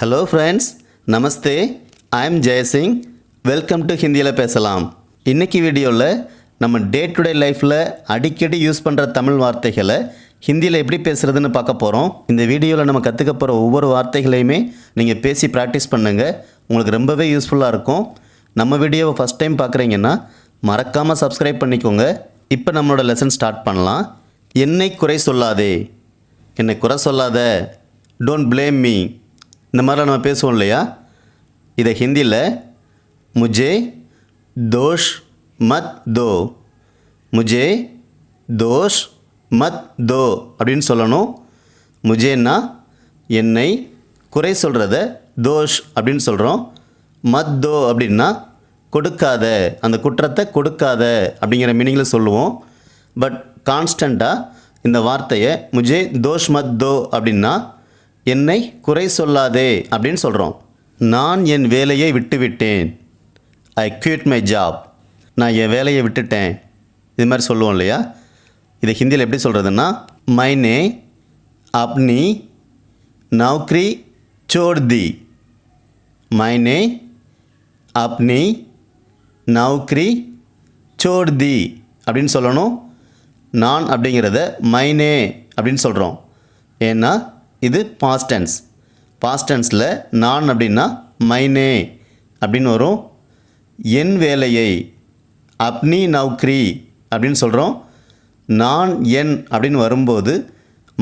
Hello friends, namaste. I am Jaisingh. Welcome to ஹிந்தியில் பேசலாம். இன்றைக்கி வீடியோவில் நம்ம டே டு டே லைஃப்பில் அடிக்கடி யூஸ் பண்ணுற தமிழ் வார்த்தைகளை ஹிந்தியில் எப்படி பேசுகிறதுன்னு பார்க்க போகிறோம். இந்த வீடியோவில் நம்ம கற்றுக்க போகிற ஒவ்வொரு வார்த்தைகளையுமே நீங்கள் பேசி ப்ராக்டிஸ் பண்ணுங்கள். உங்களுக்கு ரொம்பவே யூஸ்ஃபுல்லாக இருக்கும். நம்ம வீடியோவை ஃபஸ்ட் டைம் பார்க்குறீங்கன்னா மறக்காமல் சப்ஸ்கிரைப் பண்ணிக்கோங்க. இப்போ நம்மளோட லெசன் ஸ்டார்ட் பண்ணலாம். என்னை குறை சொல்லாதே, என்னை குறை சொல்லாத, டோன்ட் ப்ளேம் மீ, இந்த மாதிரிலாம் நம்ம பேசுவோம் இல்லையா? இதை ஹிந்தியில் முஜே தோஷ் மத் தோ, முஜே தோஷ் மத் தோ அப்படின்னு சொல்லணும். முஜேன்னா என்னை, குறை சொல்கிறத தோஷ் அப்படின்னு சொல்கிறோம். மத் தோ அப்படின்னா கொடுக்காத, அந்த குற்றத்தை கொடுக்காத அப்படிங்கிற மீனிங்கில் சொல்லுவோம். பட் கான்ஸ்டண்ட்டாக இந்த வார்த்தையை முஜே தோஷ் மத் தோ அப்படின்னா என்னை குறை சொல்லாதே அப்படின்னு சொல்கிறோம். நான் என் வேலையை விட்டுவிட்டேன், ஐ குவிட் மை ஜாப், நான் என் வேலையை விட்டுட்டேன், இது மாதிரி சொல்லுவோம் இல்லையா? இதை ஹிந்தியில் எப்படி சொல்கிறதுன்னா மைனே அப்னி நௌக்ரி சோட் தி, மைனே அப்னி நௌக்ரி சோட் தி அப்படின்னு சொல்லணும். நான் அப்படிங்கிறத மைனே அப்படின்னு சொல்கிறோம். ஏன்னா இது பாஸ்ட் டென்ஸ். பாஸ்ட் டென்ஸில் நான் அப்படின்னா மைனே அப்படின்னு வரும். என் வேலையை அப்னி நௌக்ரி அப்படின்னு சொல்கிறோம். நான் என் அப்படின்னு வரும்போது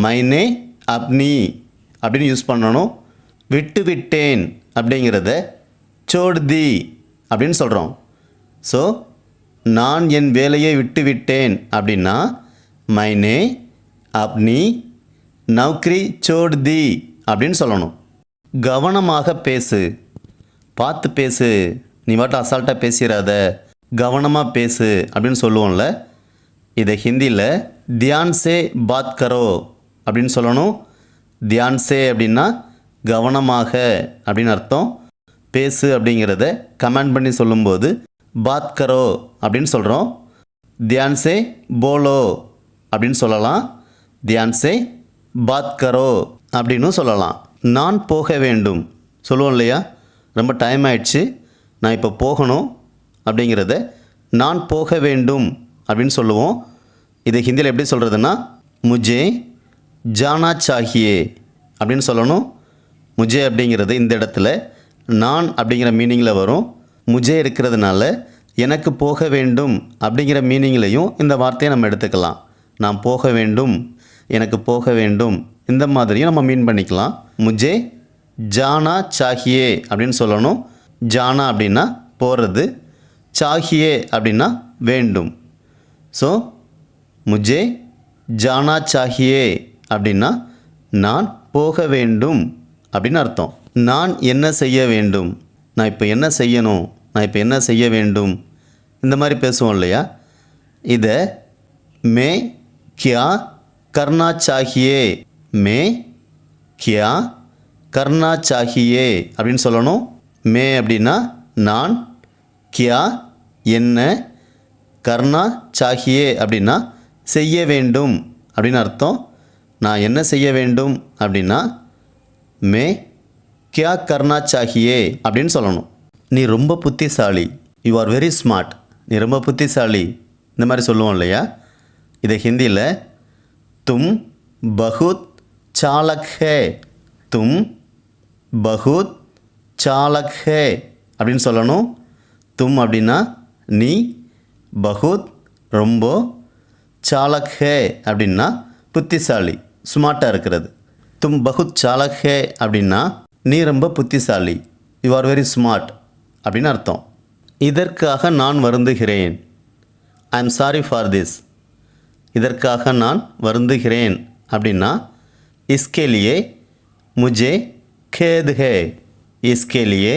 மைனே அப்னி அப்படின்னு யூஸ் பண்ணணும். விட்டு விட்டேன் அப்படிங்கிறத சோட் தி அப்படின்னு சொல்கிறோம். ஸோ நான் என் வேலையை விட்டு விட்டேன் அப்படின்னா மைனே அப்னி நௌக்ரி சோட் தி அப்படின்னு சொல்லணும். கவனமாக பேசு, பார்த்து பேசு, நீ மட்டும் அசால்ட்டாக பேசிடாத, கவனமாக பேசு அப்படின்னு சொல்லுவோம்ல. இதை ஹிந்தியில் தியான் சே பாத் கரோ அப்படின்னு சொல்லணும். தியான் சே அப்படின்னா கவனமாக அப்படின்னு அர்த்தம். பேசு அப்படிங்கிறத கமெண்ட் பண்ணி சொல்லும்போது பாத் கரோ அப்படின்னு சொல்கிறோம். தியான் சே போலோ அப்படின்னு சொல்லலாம். தியான் சே பாத் கரோ அப்படின்னு சொல்லலாம். நான் போக வேண்டும் சொல்லுவோம் இல்லையா? ரொம்ப டைம் ஆயிடுச்சு, நான் இப்போ போகணும் அப்படிங்கிறத நான் போக வேண்டும் அப்படின்னு சொல்லுவோம். இது ஹிந்தியில் எப்படி சொல்கிறதுன்னா முஜே ஜானா சாஹியே அப்படின்னு சொல்லணும். முஜே அப்படிங்கிறது இந்த இடத்துல நான் அப்படிங்கிற மீனிங்கில் வரும். முஜே இருக்கிறதுனால எனக்கு போக வேண்டும் அப்படிங்கிற மீனிங்லையும் இந்த வார்த்தையை நம்ம எடுத்துக்கலாம். நான் போக வேண்டும், எனக்கு போக வேண்டும், இந்த மாதிரியும் நம்ம மீன் பண்ணிக்கலாம். முஜே ஜானா சாஹியே அப்படின்னு சொல்லணும். ஜானா அப்படின்னா போகிறது, சாஹியே அப்படின்னா வேண்டும். ஸோ முஜே ஜானா சாஹியே அப்படின்னா நான் போக வேண்டும் அப்படின்னு அர்த்தம். நான் என்ன செய்ய வேண்டும், நான் இப்போ என்ன செய்யணும், நான் இப்போ என்ன செய்ய வேண்டும், இந்த மாதிரி பேசுவோம் இல்லையா? இதை மே கியா கர்னா சாஹியே, மே கியா கர்னா சாஹியே அப்படின்னு சொல்லணும். மே அப்படின்னா நான், கியா என்ன, கர்னா சாஹியே அப்படின்னா செய்ய வேண்டும் அப்படின்னு அர்த்தம். நான் என்ன செய்ய வேண்டும் அப்படின்னா மே கியா கர்னா சாஹியே அப்படின்னு சொல்லணும். நீ ரொம்ப புத்திசாலி, யூ ஆர் வெரி ஸ்மார்ட், நீ ரொம்ப புத்திசாலி, இந்த மாதிரி சொல்லுவோம் இல்லையா? இதை ஹிந்தியில் தும் பகுத் சாலக் ஹே, தும் பகுத் சாலக் ஹே அப்படின்னு சொல்லணும். தும் அப்படின்னா நீ, பகுத் ரொம்ப, சாலக் ஹே அப்படின்னா புத்திசாலி, ஸ்மார்ட்டாக இருக்கிறது. தும் பகுத் சாலக் ஹே அப்படின்னா நீ ரொம்ப புத்திசாலி, யூ ஆர் வெரி ஸ்மார்ட் அப்படின்னு அர்த்தம். இதற்காக நான் வருந்துகிறேன், I am sorry for this, இதற்காக நான் வருந்துகிறேன் அப்படின்னா இஸ்கே லியே முஜே கேத் ஹே, இஸ்கே லியே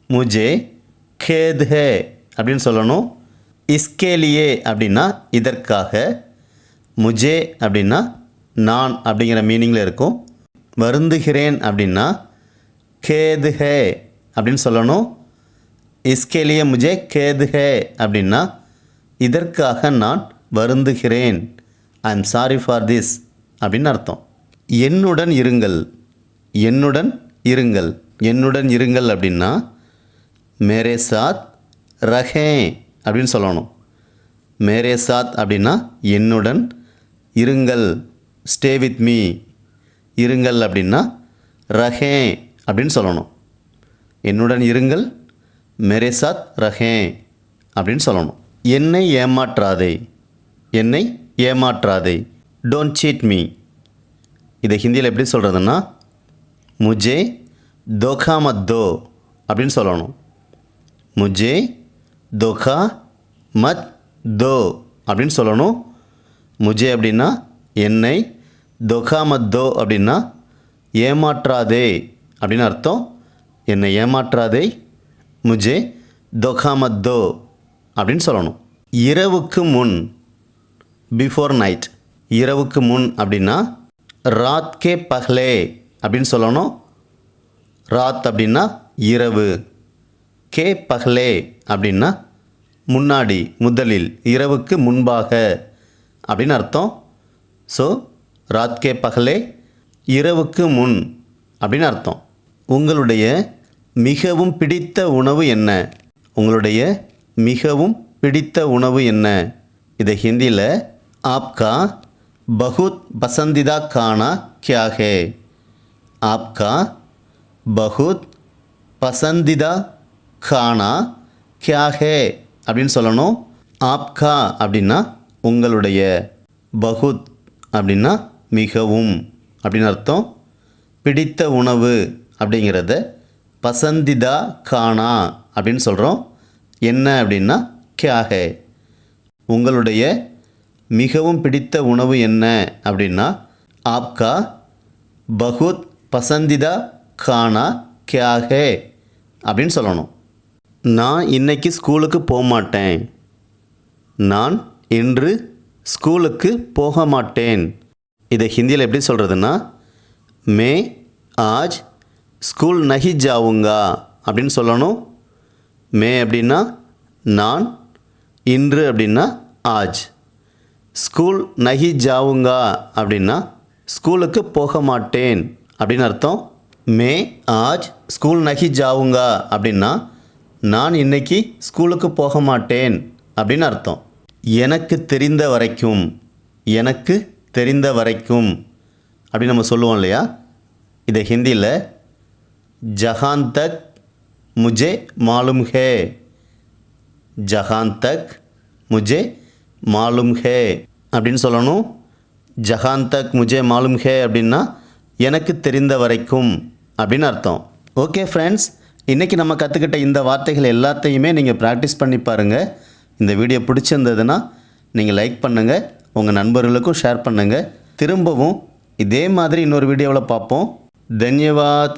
முஜே கேத் ஹே அப்படின்னு சொல்லணும். இஸ்கே லியே அப்படின்னா இதற்காக, முஜே அப்படின்னா நான் அப்படிங்கிற மீனிங்கில் இருக்கும். வருந்துகிறேன் அப்படின்னா கேத் ஹே அப்படின்னு சொல்லணும். இஸ்கே லியே முஜே கேத் ஹே அப்படின்னா இதற்காக நான் வருந்துகிறேன், I am sorry for this அப்படின்னு அர்த்தம். என்னுடன் இருங்கள், என்னுடன் இருங்கள், என்னுடன் இருங்கள் அப்படின்னா மேரே சாத் ரஹே அப்படின்னு சொல்லணும். மேரே சாத் அப்படின்னா என்னுடன் இருங்கள், ஸ்டே வித் மீ. இருங்கள் அப்படின்னா ரஹே அப்படின்னு சொல்லணும். என்னுடன் இருங்கள், மேரே சாத் ரஹே அப்படின்னு சொல்லணும். என்னை ஏமாற்றாதே, என்னை ஏமாற்றாதே, டோன்ட் சீட் மீ. இதை ஹிந்தியில் எப்படி சொல்கிறதுன்னா முஜே தோகா மத் தோ அப்படின்னு சொல்லணும். முஜே தோகா மத் தோ அப்படின்னு சொல்லணும். முஜே அப்படின்னா என்னை, தோகா மத் தோ அப்படின்னா ஏமாற்றாதே அப்படின்னு அர்த்தம். என்னை ஏமாற்றாதே, முஜே தோகா மத் தோ அப்படின்னு சொல்லணும். இரவுக்கு முன், பிஃபோர் நைட். இரவுக்கு முன் அப்படின்னா ராத் கே பஹ்லே அப்படின்னு சொல்லணும். ராத் அப்படின்னா இரவு, கே பஹ்லே அப்படின்னா முன்னாடி, முதலில், இரவுக்கு முன்பாக அப்படின்னு அர்த்தம். ஸோ ராத் கே பஹ்லே இரவுக்கு முன் அப்படின்னு அர்த்தம். உங்களுடைய மிகவும் பிடித்த உணவு என்ன? உங்களுடைய மிகவும் பிடித்த உணவு என்ன? இதை ஹிந்தியில் ஆப்கா பகுத் பசந்திதா கானா கியா ஹே? ஆப்கா பகுத் பசந்திதா கானா கியா ஹே அப்படின்னு சொல்லணும். ஆப்கா அப்படின்னா உங்களுடைய, பகுத் அப்படின்னா மிகவும் அப்படின்னு அர்த்தம். பிடித்த உணவு அப்படிங்கிறத பசந்திதா கானா அப்படின்னு சொல்கிறோம். என்ன அப்படின்னா கியா ஹே. உங்களுடைய மிகவும் பிடித்த உணவு என்ன அப்படின்னா ஆப்கா பகுத் பசந்திதா கானா கியா ஹே அப்படின்னு சொல்லணும். நான் இன்னைக்கு ஸ்கூலுக்கு போக மாட்டேன். நான் இன்று ஸ்கூலுக்கு போக மாட்டேன். இதை ஹிந்தியில் எப்படி சொல்கிறதுன்னா மே ஆஜ் ஸ்கூல் நஹி ஜாவுங்கா அப்படின்னு சொல்லணும். மே அப்படின்னா நான், இன்று அப்படின்னா ஆஜ். ஸ்கூல் நஹி ஜாவுங்கா அப்படின்னா ஸ்கூலுக்கு போக மாட்டேன் அப்படின்னு அர்த்தம். மே ஆஜ் ஸ்கூல் நஹி ஜாவுங்கா அப்படின்னா நான் இன்னைக்கு ஸ்கூலுக்கு போக மாட்டேன் அப்படின்னு அர்த்தம். எனக்கு தெரிந்த வரைக்கும், எனக்கு தெரிந்த வரைக்கும் அப்படின்னு நம்ம சொல்லுவோம் இல்லையா? இதை ஹிந்தியில் ஜஹான் தக் முஜே மாலும் ஹே, ஜஹான் தக் முஜே மாலும் ஹே அப்படின்னு சொல்லணும். ஜஹான் தக் முஜே மாலும் ஹே அப்படின்னா எனக்கு தெரிந்த வரைக்கும் அப்படின்னு அர்த்தம். ஓகே ஃப்ரெண்ட்ஸ், இன்றைக்கி நம்ம கற்றுக்கிட்ட இந்த வார்த்தைகள் எல்லாத்தையுமே நீங்கள் ப்ராக்டிஸ் பண்ணி பாருங்கள். இந்த வீடியோ பிடிச்சிருந்ததுன்னா நீங்கள் லைக் பண்ணுங்கள், உங்கள் நண்பர்களுக்கும் ஷேர் பண்ணுங்கள். திரும்பவும் இதே மாதிரி இன்னொரு வீடியோவில் பார்ப்போம். தன்யவாத்.